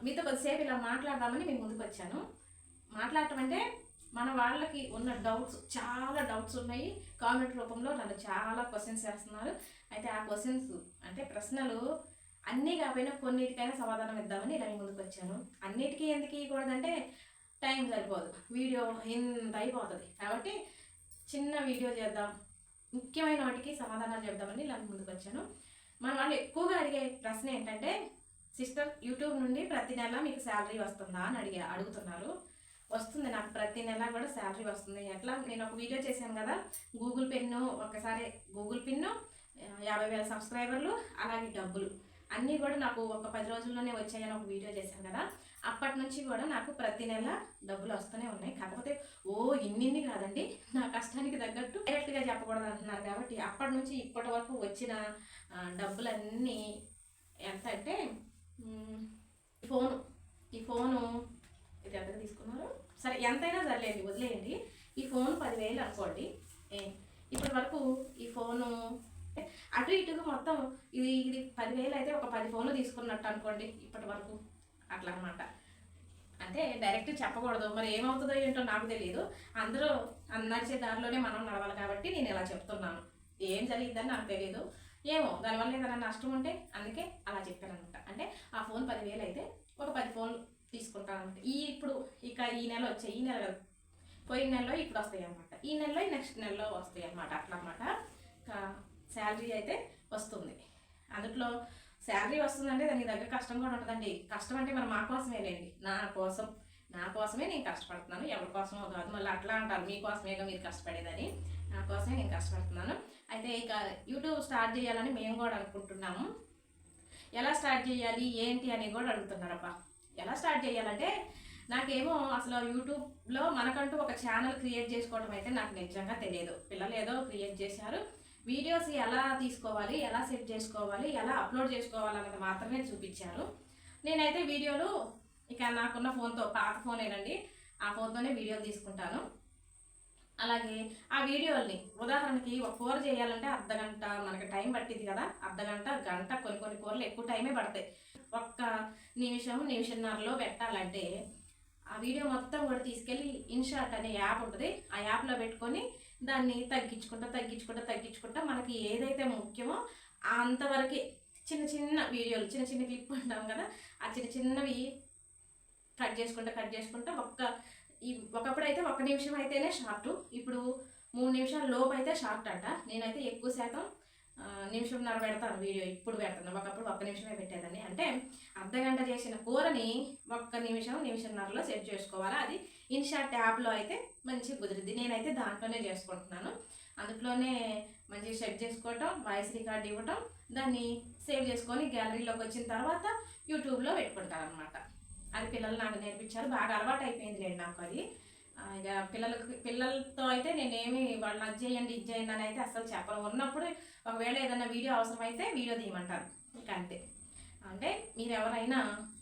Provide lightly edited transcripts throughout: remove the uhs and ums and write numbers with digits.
మీతో కొద్దిసేపు ఇలా మాట్లాడదామని మేము ముందుకు వచ్చాను. మాట్లాడటం అంటే మన వాళ్ళకి ఉన్న డౌట్స్, చాలా డౌట్స్ ఉన్నాయి. కామెంట్ రూపంలో నన్ను చాలా క్వశ్చన్స్ చేస్తున్నారు. అయితే ఆ క్వశ్చన్స్ అంటే ప్రశ్నలు అన్నీ కాకపోయినా కొన్నిటికైనా సమాధానం ఇద్దామని ఇలా ముందుకు వచ్చాను. అన్నిటికీ ఎందుకు ఇవ్వకూడదంటే టైం సరిపోదు, వీడియో ఇంత అయిపోతుంది. కాబట్టి చిన్న వీడియో చేద్దాం, ముఖ్యమైన వాటికి సమాధానాలు చెప్దామని ఇలా ముందుకు వచ్చాను. మన వాళ్ళు ఎక్కువగా అడిగే ప్రశ్న ఏంటంటే, సిస్టర్ యూట్యూబ్ నుండి ప్రతి నెల మీకు శాలరీ వస్తుందా అని అడుగుతున్నారు. వస్తుంది, నాకు ప్రతి నెల కూడా శాలరీ వస్తుంది. ఎట్లా, నేను ఒక వీడియో చేశాను కదా, గూగుల్ పిన్ను, ఒక్కసారి గూగుల్ పిన్ను, 50,000 సబ్స్క్రైబర్లు, అలాగే డబ్బులు అన్నీ కూడా నాకు ఒక 10 రోజుల్లోనే వచ్చాయని ఒక వీడియో చేశాను కదా. అప్పటి నుంచి కూడా నాకు ప్రతి నెల డబ్బులు వస్తూనే ఉన్నాయి. కాకపోతే ఇన్ని కాదండి, నా కష్టానికి తగ్గట్టు డైరెక్ట్గా చెప్పకూడదు అంటున్నారు. కాబట్టి అప్పటి నుంచి ఇప్పటి వరకు వచ్చిన డబ్బులన్నీ ఎంత అంటే, ఈ ఫోను ఇది ఎంతగా తీసుకున్నారు, సరే ఎంతైనా సర్లేండి, వదిలేయండి. ఈ ఫోన్ 10,000 అనుకోండి. ఇప్పటి వరకు ఈ ఫోను అటు ఇటుగా మొత్తం ఇది 10,000 అయితే ఒక 10 ఫోన్లు తీసుకున్నట్టు అనుకోండి ఇప్పటి వరకు. అట్లా అనమాట. అంటే డైరెక్ట్ చెప్పకూడదు, మరి ఏమవుతుందో ఏంటో నాకు తెలియదు. అందరూ నడిచే దారిలోనే మనం నడవాలి కాబట్టి నేను ఇలా చెప్తున్నాను. ఏం జరిగిద్దని నాకు తెలియదు, ఏమో దానివల్ల ఏదైనా నష్టం ఉంటే అందుకే అలా చెప్పాను అనమాట. అంటే ఆ ఫోన్ 10,000 అయితే ఒక 10 ఫోన్లు తీసుకుంటాను అనమాట. ఇప్పుడు ఇక ఈ నెల వచ్చాయి, ఈ నెల కదా, పోయిన నెలలో ఇప్పుడు వస్తాయి అనమాట, ఈ నెలలో నెక్స్ట్ నెలలో వస్తాయి అనమాట. అట్లా అనమాట. శాలరీ అయితే వస్తుంది. అందులో శాలరీ వస్తుందంటే దానికి దగ్గర కష్టం కూడా ఉంటుందండి. కష్టం అంటే మరి మా కోసమేనండి, నా కోసమే నేను కష్టపడుతున్నాను, ఎవరి కోసమో కాదు. మళ్ళీ అట్లా అంటారు, మీకోసమేగా మీరు కష్టపడేదని. నా కోసమే నేను కష్టపడుతున్నాను. అయితే ఇక యూట్యూబ్ స్టార్ట్ చేయాలని మేము కూడా అనుకుంటున్నాము. ఎలా స్టార్ట్ చేయాలి ఏంటి అని కూడా అడుగుతున్నారబ్బా. ఎలా స్టార్ట్ చేయాలంటే, నాకేమో అసలు యూట్యూబ్లో మనకంటూ ఒక ఛానల్ క్రియేట్ చేసుకోవడం అయితే నాకు నిజంగా తెలియదు. పిల్లలు ఏదో క్రియేట్ చేశారు, వీడియోస్ ఎలా తీసుకోవాలి, ఎలా సెట్ చేసుకోవాలి, ఎలా అప్లోడ్ చేసుకోవాలి అన్నది మాత్రమే చూపించారు. నేనైతే వీడియోలు ఇక నాకున్న ఫోన్తో, పాత ఫోనేనండి, ఆ ఫోన్తోనే వీడియోలు తీసుకుంటాను. అలాగే ఆ వీడియోల్ని ఉదాహరణకి ఒక కూర చేయాలంటే అర్ధగంట మనకి టైం పట్టింది కదా, అర్ధగంట, గంట, కొన్ని కూరలు ఎక్కువ టైమే పడతాయి. ఒక్క నిమిషంన్నరలో పెట్టాలంటే ఆ వీడియో మొత్తం కూడా తీసుకెళ్ళి ఇన్షాట్ అనే యాప్ ఉంటుంది, ఆ యాప్లో పెట్టుకొని దాన్ని తగ్గించుకుంటా మనకి ఏదైతే ముఖ్యమో అంతవరకే చిన్న వీడియోలు, చిన్న క్లిప్ ఉంటాం కదా, ఆ చిన్నవి కట్ చేసుకుంటా ఒకప్పుడు అయితే 1 నిమిషం అయితేనే షార్ట్, ఇప్పుడు 3 నిమిషాల లోపు అయితే షార్ట్ అంట. నేనైతే ఎక్కువ శాతం 1.5 నిమిషం పెడతాను వీడియో, ఇప్పుడు పెడతాను. ఒకప్పుడు 1 నిమిషమే పెట్టేదాన్ని. అంటే అర్ధగంట చేసిన కూరని 1 నిమిషంన్నరలో సెట్ చేసుకోవాలి. అది ఇన్షాట్ యాప్లో అయితే మంచిగా కుదిరింది. నేనైతే దాంట్లోనే చేసుకుంటున్నాను. అందులోనే మంచిగా సెట్ చేసుకోవటం, వాయిస్ రికార్డ్ ఇవ్వటం, దాన్ని సేవ్ చేసుకొని గ్యాలరీలోకి వచ్చిన తర్వాత యూట్యూబ్లో పెట్టుకుంటాను అనమాట. అది పిల్లలు నాకు నేర్పించారు, బాగా అలవాటు అయిపోయింది నాకు అది. ఇక పిల్లలతో అయితే నేనేమి వాళ్ళు అది చేయండి ఇది చేయండి అని అయితే అసలు చెప్పను. ఉన్నప్పుడు ఒకవేళ ఏదైనా వీడియో అవసరమైతే వీడియో తీయమంటారు, ఇక అంతే. అంటే మీరు ఎవరైనా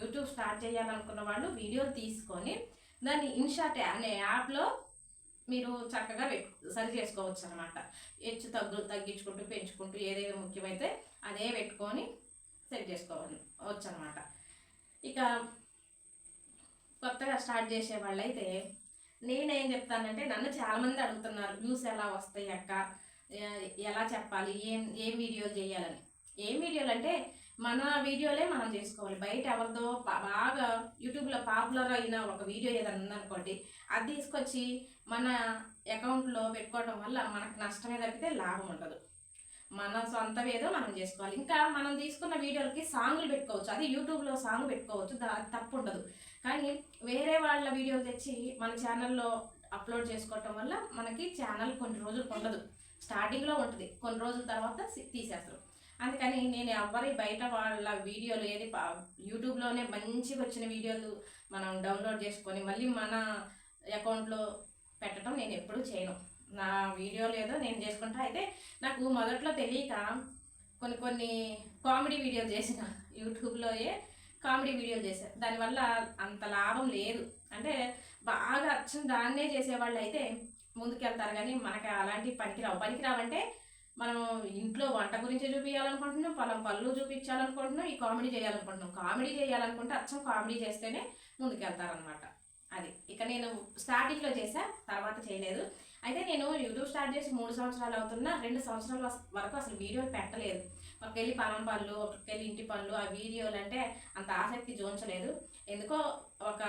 యూట్యూబ్ స్టార్ట్ చేయాలనుకున్న వాళ్ళు వీడియోలు తీసుకొని దాన్ని ఇన్షాట్ అనే యాప్లో మీరు చక్కగా సరి చేసుకోవచ్చు అనమాట. హెచ్చు తగ్గించుకుంటూ పెంచుకుంటూ ఏదైతే ముఖ్యమైతే అదే పెట్టుకొని సెట్ చేసుకోవచ్చు అనమాట. ఇక కొత్తగా స్టార్ట్ చేసే వాళ్ళు అయితే నేనేం చెప్తానంటే, నన్ను చాలామంది అడుగుతున్నారు, వ్యూస్ ఎలా వస్తాయి అక్క, ఎలా చెప్పాలి, ఏం వీడియోలు చేయాలని. ఏం వీడియోలు అంటే మన వీడియోలే మనం చేసుకోవాలి. బయట ఎవరిదో బాగా యూట్యూబ్లో పాపులర్ అయిన ఒక వీడియో ఏదైనా ఉందనుకోండి, అది తీసుకొచ్చి మన అకౌంట్లో పెట్టుకోవడం వల్ల మనకు నష్టమే తప్పితే లాభం ఉండదు. మన సొంతం ఏదో మనం చేసుకోవాలి. ఇంకా మనం తీసుకున్న వీడియోలకి సాంగులు పెట్టుకోవచ్చు, అది యూట్యూబ్లో సాంగ్ పెట్టుకోవచ్చు, తప్పు ఉండదు. కానీ వేరే వాళ్ళ వీడియోలు తెచ్చి మన ఛానల్లో అప్లోడ్ చేసుకోవటం వల్ల మనకి ఛానల్ కొన్ని రోజులు ఉండదు, స్టార్టింగ్లో ఉంటుంది, కొన్ని రోజుల తర్వాత తీసేస్తారు. అందుకని నేను ఎవరి బయట వాళ్ళ వీడియోలు ఏది యూట్యూబ్లోనే మంచిగా వచ్చిన వీడియోలు మనం డౌన్లోడ్ చేసుకొని మళ్ళీ మన అకౌంట్లో పెట్టడం నేను ఎప్పుడూ చేయను. నా వీడియోలు ఏదో నేను చేసుకుంటా. అయితే నాకు మొదట్లో తెలియక కొన్ని కామెడీ వీడియోలు చేసిన, యూట్యూబ్లోయే కామెడీ వీడియోలు చేశారు. దానివల్ల అంత లాభం లేదు. అంటే బాగా అచ్చం దాన్నే చేసేవాళ్ళు అయితే ముందుకెళ్తారు, కానీ మనకి అలాంటి పనికిరావంటే మనం ఇంట్లో వంట గురించి చూపించాలనుకుంటున్నాం, పళ్ళు చూపించాలనుకుంటున్నాం, ఈ కామెడీ చేయాలనుకుంటున్నాం. కామెడీ చేయాలనుకుంటే అచ్చం కామెడీ చేస్తేనే ముందుకెళ్తారనమాట. అది ఇక నేను స్టార్టింగ్లో చేసా, తర్వాత చేయలేదు. అయితే నేను యూట్యూబ్ స్టార్ట్ చేసి 3 సంవత్సరాలు అవుతున్నా, 2 సంవత్సరాల వరకు అసలు వీడియోలు పెట్టలేదు. ఒకళ్ళి పొలం పనులు, ఒకళ్ళి ఇంటి పనులు, ఆ వీడియోలు అంటే అంత ఆసక్తి చూపించలేదు. ఎందుకో ఒక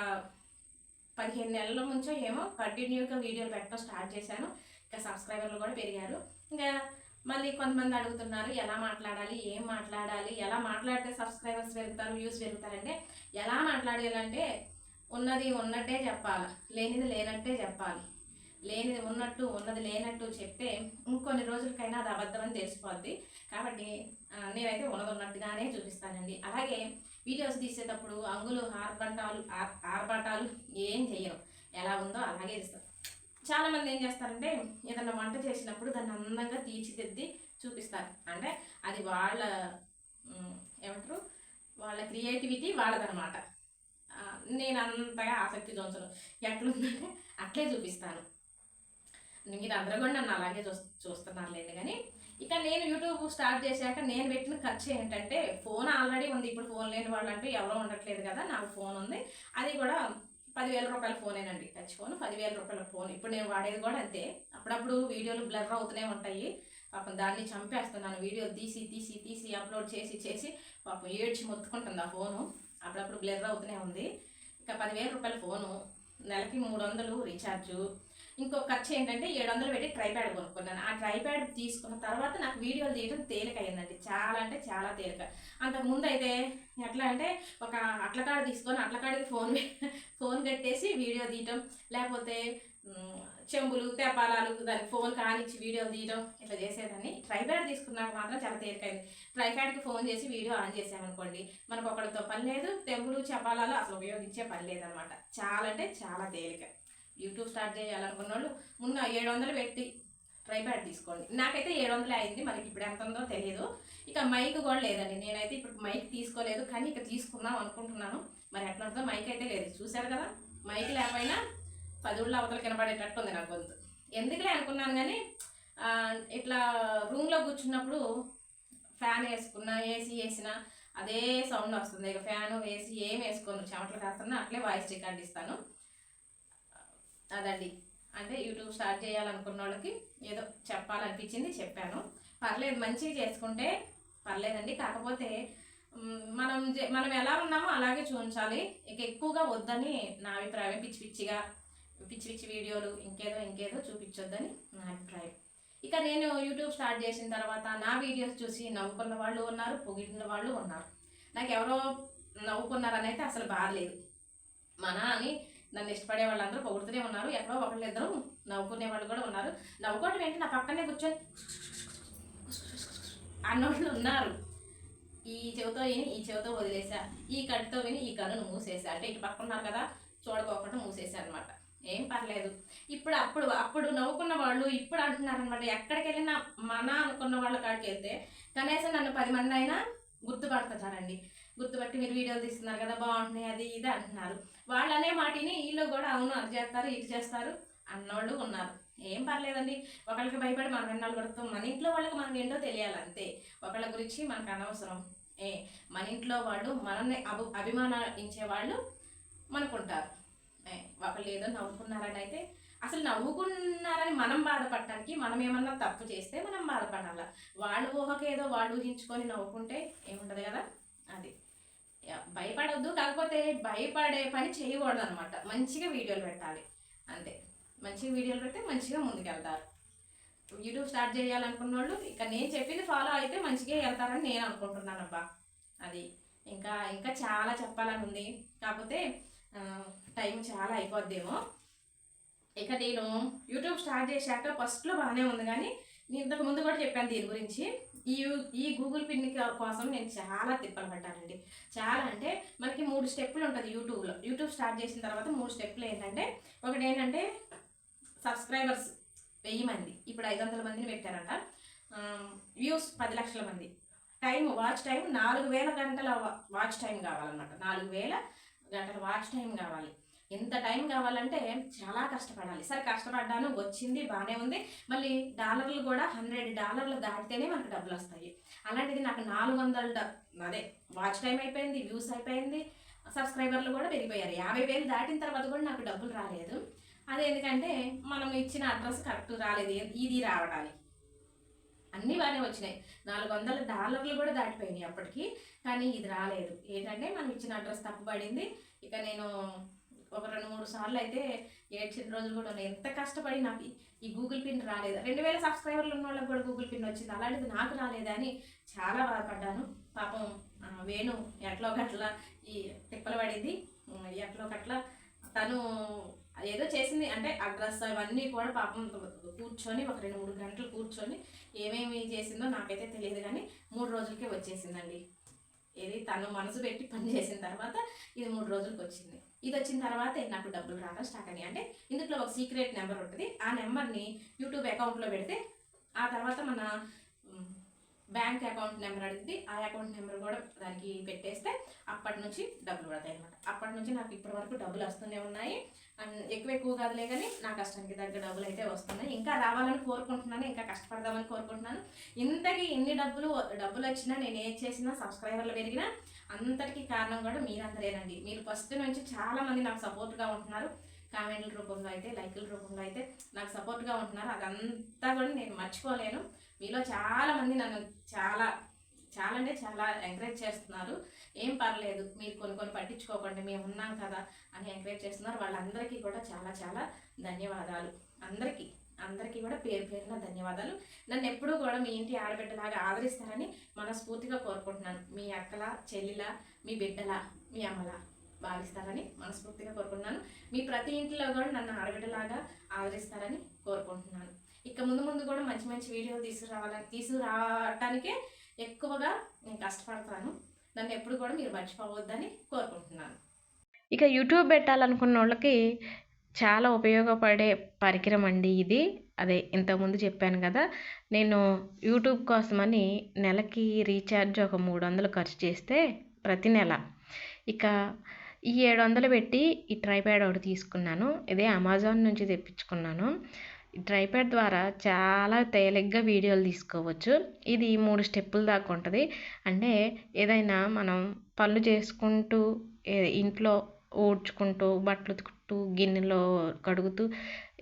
15 నెలల నుంచో ఏమో కంటిన్యూగా వీడియోలు పెట్టడం స్టార్ట్ చేశాను. ఇంకా సబ్స్క్రైబర్లు కూడా పెరిగారు. ఇంకా మళ్ళీ కొంతమంది అడుగుతున్నారు ఎలా మాట్లాడాలి, ఏం మాట్లాడాలి, ఎలా మాట్లాడితే సబ్స్క్రైబర్స్ పెరుగుతారు, వ్యూస్ పెరుగుతారంటే ఎలా మాట్లాడాలంటే ఉన్నది ఉన్నట్టే చెప్పాలి, లేనిది లేనట్టే చెప్పాలి. లేనిది ఉన్నట్టు, ఉన్నది లేనట్టు చెప్తే ఇంకొన్ని రోజులకైనా అది అబద్ధం అని తెలిసిపోద్ది. కాబట్టి నేనైతే ఉన్నది ఉన్నట్టుగానే చూపిస్తానండి. అలాగే వీడియోస్ తీసేటప్పుడు అంగులు ఆర్భటాలు ఏం చెయ్యను, ఎలా ఉందో అలాగే ఇస్తాను. చాలామంది ఏం చేస్తారంటే ఏదన్నా వంట చేసినప్పుడు దాన్ని అందంగా తీర్చిదిద్ది చూపిస్తారు. అంటే అది వాళ్ళ ఏమంటారు, వాళ్ళ క్రియేటివిటీ వాళ్ళదనమాట. నేను అంతగా ఆసక్తి చూపించను, ఎట్లుందంటే అట్లే చూపిస్తాను. మీరు అందరూ కూడా నన్ను అలాగే చూస్తున్నారులేండి. కానీ ఇక నేను యూట్యూబ్ స్టార్ట్ చేశాక నేను పెట్టిన ఖర్చు ఏంటంటే, ఫోన్ ఆల్రెడీ ఉంది. ఇప్పుడు ఫోన్ లేని వాళ్ళు అంటూ ఎవరో ఉండట్లేదు కదా, నాకు ఫోన్ ఉంది. అది కూడా 10,000 రూపాయల ఫోనేనండి, టచ్ ఫోన్. 10,000 రూపాయల ఫోన్. ఇప్పుడు నేను వాడేది కూడా అంతే. అప్పుడప్పుడు వీడియోలు బ్లర్ అవుతూనే ఉంటాయి. పాపం దాన్ని చంపేస్తున్నాను. వీడియోలు తీసి అప్లోడ్ చేసి పాపం ఏడ్చి మొత్తుకుంటుంది ఆ ఫోను. అప్పుడప్పుడు బ్లర్ అవుతూనే ఉంది. ఇక 10,000 రూపాయల ఫోను, నెలకి 300 రీఛార్జు. ఇంకో ఖర్చు ఏంటంటే 700 పెట్టి ట్రైప్యాడ్ కొనుక్కున్నాను. ఆ ట్రైప్యాడ్ తీసుకున్న తర్వాత నాకు వీడియోలు తీయడం తేలిక అయిందండి, చాలా అంటే చాలా తేలిక. అంతకుముందు అయితే ఎట్లా అంటే ఒక అట్లకాడ తీసుకొని అట్లకాడికి ఫోన్ కట్టేసి వీడియో తీయటం, లేకపోతే చెంబులు తెపాలాలు దానికి ఫోన్ కానిచ్చి వీడియో తీయడం ఇట్లా చేసేదాన్ని. ట్రైప్యాడ్ తీసుకున్నాక మాత్రం చాలా తేలికైంది. ట్రైప్యాడ్కి ఫోన్ చేసి వీడియో ఆన్ చేసామనుకోండి, మనకు ఒకరితో పని లేదు, తెంబులు చపాలాలు అసలు ఉపయోగించే పని లేదనమాట. చాలా అంటే చాలా తేలిక. యూట్యూబ్ స్టార్ట్ చేయాలనుకున్న వాళ్ళు ముందు 700 పెట్టి ట్రైప్యాడ్ తీసుకోండి. నాకైతే 700 అయింది, మనకి ఇప్పుడు ఎంత ఉందో తెలియదు. ఇక మైక్ కూడా లేదండి, నేనైతే ఇప్పుడు మైక్ తీసుకోలేదు, కానీ ఇక తీసుకుందాం అనుకుంటున్నాను. మరి ఎట్లా ఉంటుందో, మైక్ అయితే లేదు, చూశారు కదా. మైక్ లేకపోయినా 10 ఊళ్ళ అవతల కనబడేటట్టు ఉంది నా గొంతు. ఎందుకులే అనుకున్నాను. కానీ ఇట్లా రూమ్లో కూర్చున్నప్పుడు ఫ్యాన్ వేసుకున్నా, ఏసీ వేసినా అదే సౌండ్ వస్తుంది. ఇక ఫ్యాను ఏసీ ఏం వేసుకోను, చెమటలు కాస్తున్నా అట్లే వాయిస్ రికార్డ్ ఇస్తాను. అదండి, అంటే యూట్యూబ్ స్టార్ట్ చేయాలనుకున్న వాళ్ళకి ఏదో చెప్పాలనిపించింది, చెప్పాను. పర్లేదు, మంచిగా చేసుకుంటే పర్లేదండి. కాకపోతే మనం ఎలా ఉన్నామో అలాగే చూపించాలి. ఇక ఎక్కువగా వద్దని నా అభిప్రాయం. పిచ్చి వీడియోలు ఇంకేదో చూపించొద్దని నా అభిప్రాయం. ఇక నేను యూట్యూబ్ స్టార్ట్ చేసిన తర్వాత నా వీడియోస్ చూసి నవ్వుకున్న వాళ్ళు ఉన్నారు, పొగిడిన వాళ్ళు ఉన్నారు. నాకు ఎవరో నవ్వుకున్నారని అయితే అసలు బాధలేదు. అని నన్ను ఇష్టపడే వాళ్ళందరూ పొగుడుతూనే ఉన్నారు. ఎక్కడో ఒకళ్ళిద్దరు నవ్వుకునే వాళ్ళు కూడా ఉన్నారు. నవ్వుకోవడం ఏంటి, నా పక్కనే కూర్చొని అన్నోళ్ళు ఉన్నారు. ఈ చెవితో విని ఈ చెవితో వదిలేసా, ఈ కట్టుతో విని ఈ కన్నును మూసేసా. అంటే ఇటు పక్క ఉన్నారు కదా, చూడకోకుండా మూసేసా అనమాట. ఏం పర్లేదు. అప్పుడు నవ్వుకున్న వాళ్ళు ఇప్పుడు అంటున్నారనమాట. ఎక్కడికి వెళ్ళినా మన అనుకున్న వాళ్ళ కాడికి వెళ్తే కనీసం నన్ను 10 మంది అయినా గుర్తుపడుతున్నారండి. గుర్తుపట్టి మీరు వీడియోలు తీస్తున్నారు కదా, బాగుంటున్నాయి, అది ఇది అంటున్నారు. వాళ్ళు అనే మాటిని వీళ్ళు కూడా అవును అది చేస్తారు ఇటు చేస్తారు అన్నోళ్ళు ఉన్నారు. ఏం పర్లేదండి. ఒకళ్ళకి భయపడి మనం ఎన్నాళ్ళు పడుతాం. మన ఇంట్లో వాళ్ళకి మనం ఏంటో తెలియాలి అంతే. ఒకళ్ళ గురించి మనకు అనవసరం. మన ఇంట్లో వాళ్ళు మనల్ని అభిమానించే వాళ్ళు మనకుంటారు. ఒకళ్ళు ఏదో నవ్వుకున్నారని అయితే అసలు నవ్వుకున్నారని మనం బాధపడటానికి, మనం ఏమన్నా తప్పు చేస్తే మనం బాధపడాలి. వాళ్ళు ఊహకేదో వాళ్ళు ఊహించుకొని నవ్వుకుంటే ఏముండదు కదా. అది భయపడవద్దు. కాకపోతే భయపడే పని చేయకూడదు అనమాట. మంచిగా వీడియోలు పెట్టాలి అంతే. మంచిగా వీడియోలు పెడితే మంచిగా ముందుకెళ్తారు. యూట్యూబ్ స్టార్ట్ చేయాలనుకున్న వాళ్ళు ఇక నేను చెప్పింది ఫాలో అయితే మంచిగా వెళ్తారని నేను అనుకుంటున్నాను అబ్బా. అది ఇంకా చాలా చెప్పాలని ఉంది. కాకపోతే టైం చాలా అయిపోద్దేమో. ఇక నేను యూట్యూబ్ స్టార్ట్ చేశాక ఫస్ట్లో బాగానే ఉంది, కానీ నేను ఇంతకు ముందు కూడా చెప్పాను దీని గురించి. ఈ గూగుల్ పిన్ కోసం నేను చాలా తిప్పలు పడ్డానండి. చాలా అంటే మనకి 3 స్టెప్పులు ఉంటుంది యూట్యూబ్లో. యూట్యూబ్ స్టార్ట్ చేసిన తర్వాత 3 స్టెప్పులు ఏంటంటే, ఒకటి ఏంటంటే సబ్స్క్రైబర్స్ 1000 మంది, ఇప్పుడు 500 మందిని పెట్టారంట. వ్యూస్ 10 లక్షల మంది, వాచ్ టైం 4000 గంటల వాచ్ టైం కావాలన్నమాట. 4000 గంటల వాచ్ టైం కావాలి. ఇంత టైం కావాలంటే చాలా కష్టపడాలి. సరే కష్టపడ్డాను, వచ్చింది బాగానే ఉంది. మళ్ళీ డాలర్లు కూడా $100 దాటితేనే మనకు డబ్బులు వస్తాయి. అలాంటిది నాకు 400 అదే వాచ్ టైం అయిపోయింది, వ్యూస్ అయిపోయింది, సబ్స్క్రైబర్లు కూడా పెరిగిపోయారు. 50,000 దాటిన తర్వాత కూడా నాకు డబ్బులు రాలేదు. అది ఎందుకంటే మనం ఇచ్చిన అడ్రస్ కరెక్ట్ రాలేదు. ఇది రావడాలి అన్నీ బాగానే వచ్చినాయి. $400 కూడా దాటిపోయినాయి అప్పటికి. కానీ ఇది రాలేదు. ఏంటంటే మనం ఇచ్చిన అడ్రస్ తప్పుపడింది. ఇక నేను ఒక 2-3 సార్లు అయితే ఏడ్చిన రోజులు కూడా ఉన్నాయి. ఎంత కష్టపడి నాకు ఈ గూగుల్ పిన్ రాలేదు. 2000 సబ్స్క్రైబర్లు ఉన్న వాళ్ళకి కూడా గూగుల్ పిన్ వచ్చింది, అలాంటిది నాకు రాలేదని చాలా బాధపడ్డాను. పాపం వేణు ఎట్లో గట్ల ఈ తిప్పలు పడింది. ఎట్లో గట్ల తను ఏదో చేసింది, అంటే అడ్రస్ అవన్నీ కూడా పాపం కూర్చొని ఒక 2-3 గంటలు కూర్చొని ఏమేమి చేసిందో నాకైతే తెలియదు. కానీ 3 రోజులకే వచ్చేసిందండి. ఇది తను మనసు పెట్టి పని చేసిన తర్వాత ఇది 3 రోజులకు వచ్చింది. ఇది వచ్చిన తర్వాతే నాకు డబ్బులు రావడం స్టార్ట్ అయ్యాయి. అంటే ఇందులో ఒక సీక్రెట్ నెంబర్ ఉంటుంది. ఆ నెంబర్ని యూట్యూబ్ అకౌంట్లో పెడితే ఆ తర్వాత మన బ్యాంక్ అకౌంట్ నెంబర్ అడిగింది. ఆ అకౌంట్ నెంబర్ కూడా దానికి పెట్టేస్తే అప్పటి నుంచి డబ్బులు పడతాయి అనమాట. అప్పటి నుంచి నాకు ఇప్పటి వరకు డబ్బులు వస్తూనే ఉన్నాయి. ఎక్కువ కాదులే కానీ నా కష్టానికి తగ్గ డబ్బులు అయితే వస్తున్నాయి. ఇంకా రావాలని కోరుకుంటున్నాను, ఇంకా కష్టపడదామని కోరుకుంటున్నాను. ఇంతకీ ఎన్ని డబ్బులు వచ్చినా, నేను ఏం చేసినా, సబ్స్క్రైబర్లు పెరిగినా అంతటికి కారణం కూడా మీరందరేనండి. మీరు ఫస్ట్ నుంచి చాలామంది నాకు సపోర్ట్గా ఉంటున్నారు. కామెంట్ల రూపంలో అయితే, లైకుల రూపంలో అయితే నాకు సపోర్ట్గా ఉంటున్నారు. అదంతా కూడా నేను మర్చిపోలేను. మీలో చాలామంది నన్ను చాలా అంటే చాలా ఎంకరేజ్ చేస్తున్నారు. ఏం పర్లేదు, మీరు కొన్ని పట్టించుకోకండి, మేము ఉన్నాం కదా అని ఎంకరేజ్ చేస్తున్నారు. వాళ్ళందరికీ కూడా చాలా ధన్యవాదాలు. అందరికీ కూడా పేరున ధన్యవాదాలు. నన్ను ఎప్పుడూ కూడా మీ ఇంటి ఆడబిడ్డలాగా ఆదరిస్తారని మనస్ఫూర్తిగా కోరుకుంటున్నాను. మీ అక్కల, చెల్లిల, మీ బిడ్డల, మీ అమ్మల భావిస్తారని మనస్ఫూర్తిగా కోరుకుంటున్నాను. మీ ప్రతి ఇంట్లో కూడా నన్ను ఆడబిడ్డలాగా ఆదరిస్తారని కోరుకుంటున్నాను. ఇక ముందు కూడా మంచి వీడియోలు తీసుకురావటానికే ఎక్కువగా నేను కష్టపడతాను. నన్ను ఎప్పుడు కూడా మీరు మర్చిపోవద్దని కోరుకుంటున్నాను. ఇక యూట్యూబ్ పెట్టాలనుకున్న వాళ్ళకి చాలా ఉపయోగపడే పరికరం అండి ఇది. అదే ఇంతకుముందు చెప్పాను కదా, నేను యూట్యూబ్ కోసమని నెలకి రీఛార్జ్ ఒక 300 ఖర్చు చేస్తే ప్రతి నెల ఇక ఈ 700 పెట్టి ఈ ట్రైప్యాడ్ ఒకటి తీసుకున్నాను. ఇదే అమెజాన్ నుంచి తెప్పించుకున్నాను. ఈ ట్రైప్యాడ్ ద్వారా చాలా తేలిగ్గా వీడియోలు తీసుకోవచ్చు. ఇది 3 స్టెప్పుల దాకా ఉంటుంది. అంటే ఏదైనా మనం పనులు చేసుకుంటూ, ఇంట్లో ఊడ్చుకుంటూ, బట్టలు ఉతుకుతూ, గిన్నెలో కడుగుతూ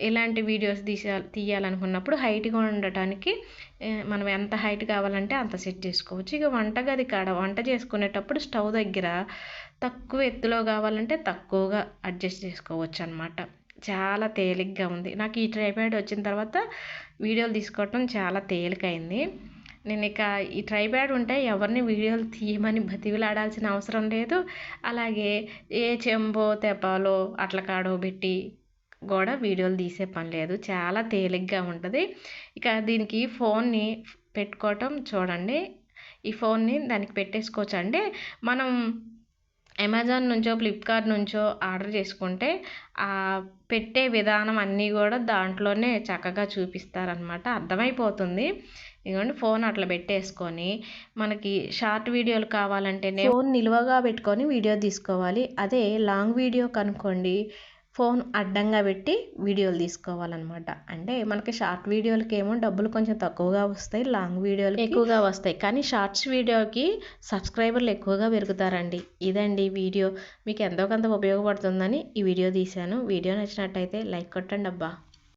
ఇలాంటి వీడియోస్ తీయాలనుకున్నప్పుడు హైట్గా ఉండటానికి మనం ఎంత హైట్ కావాలంటే అంత సెట్ చేసుకోవచ్చు. ఇక వంటగది కాడ వంట చేసుకునేటప్పుడు స్టవ్ దగ్గర తక్కువ ఎత్తులో కావాలంటే తక్కువగా అడ్జస్ట్ చేసుకోవచ్చు అన్నమాట. చాలా తేలిగ్గా ఉంది. నాకు ఈ ట్రైప్యాడ్ వచ్చిన తర్వాత వీడియోలు తీసుకోవటం చాలా తేలికైంది. నేను ఇక ఈ ట్రైప్యాడ్ ఉంటే ఎవరిని వీడియోలు తీయమని బతిమిలాడాల్సిన అవసరం లేదు. అలాగే ఏ చెంబో తెపాలో అట్ల కాడో పెట్టి కూడా వీడియోలు తీసే పని లేదు. చాలా తేలిగ్గా ఉంటుంది. ఇక దీనికి ఫోన్ని పెట్టుకోవటం చూడండి. ఈ ఫోన్ని దానికి పెట్టేసుకోవచ్చు. అంటే మనం అమెజాన్ నుంచో, ఫ్లిప్కార్ట్ నుంచో ఆర్డర్ చేసుకుంటే ఆ పెట్టే విధానం అన్నీ కూడా దాంట్లోనే చక్కగా చూపిస్తారనమాట, అర్థమైపోతుంది. ఇదిగోండి, ఫోన్ అట్లా పెట్టేసుకొని మనకి షార్ట్ వీడియోలు కావాలంటేనే ఫోన్ నిలువగా పెట్టుకొని వీడియో తీసుకోవాలి. అదే లాంగ్ వీడియో కనుక్కోండి, ఫోన్ అడ్డంగా పెట్టి వీడియోలు తీసుకోవాలన్నమాట. అంటే మనకి షార్ట్ వీడియోలకి ఏమో డబ్బులు కొంచెం తక్కువగా వస్తాయి, లాంగ్ వీడియోలకి ఎక్కువగా వస్తాయి. కానీ షార్ట్స్ వీడియోకి సబ్స్క్రైబర్లు ఎక్కువగా పెరుగుతారండి. ఇదండి వీడియో. మీకు ఎంతో కొంత ఉపయోగపడుతుందని ఈ వీడియో తీశాను. వీడియో నచ్చినట్టయితే లైక్ కొట్టండి అబ్బా.